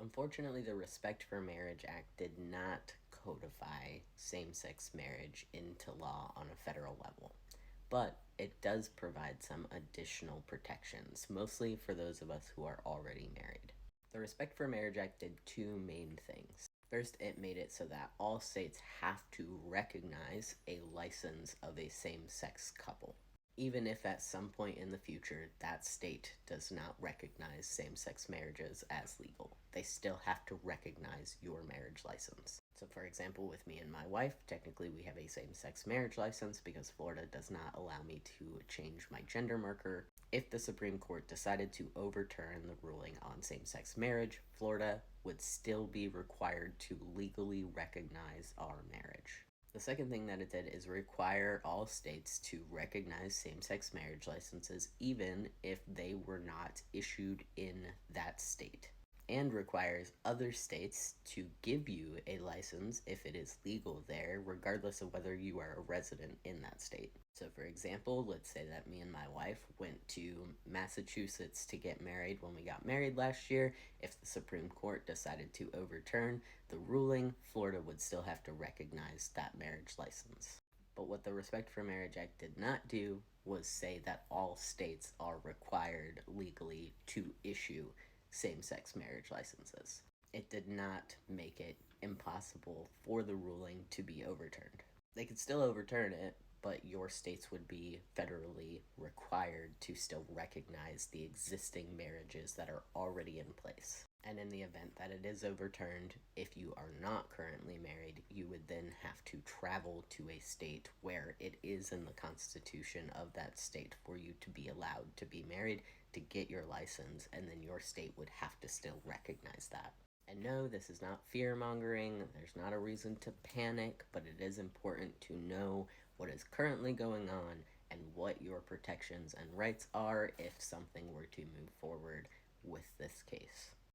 Unfortunately, the Respect for Marriage Act did not codify same sex marriage into law on a federal level, but it does provide some additional protections, mostly for those of us who are already married. The Respect for Marriage Act did two main things. First, it made it so that all states have to recognize a license of a same sex couple. Even if at some point in the future that state does not recognize same sex marriages as legal, they still have to recognize your marriage license. So, for example, with me and my wife, technically we have a same sex marriage license because Florida does not allow me to change my gender marker. If the Supreme Court decided to overturn the ruling on same sex marriage, Florida would still be required to legally recognize our marriage. The second thing that it did is require all states to recognize same sex marriage licenses even if they were not issued in that state, and requires other states to give you a license if it is legal there, regardless of whether you are a resident in that state. So, for example, let's say that me and my wife went to Massachusetts to get married when we got married last year. If the Supreme Court decided to overturn the ruling, Florida would still have to recognize that marriage license. But what the Respect for Marriage Act did not do was say that all states are required legally to issue same sex marriage licenses. It did not make it impossible for the ruling to be overturned. They could still overturn it, but your states would be federally required to still recognize the existing marriages that are already in place. And in the event that it is overturned, if you are not currently married, you would then have to travel to a state where it is in the constitution of that state for you to be allowed to be married, to get your license, and then your state would have to still recognize that. And no, this is not fear-mongering, there's not a reason to panic, but it is important to know what is currently going on and what your protections and rights are if something were to move forward with this case.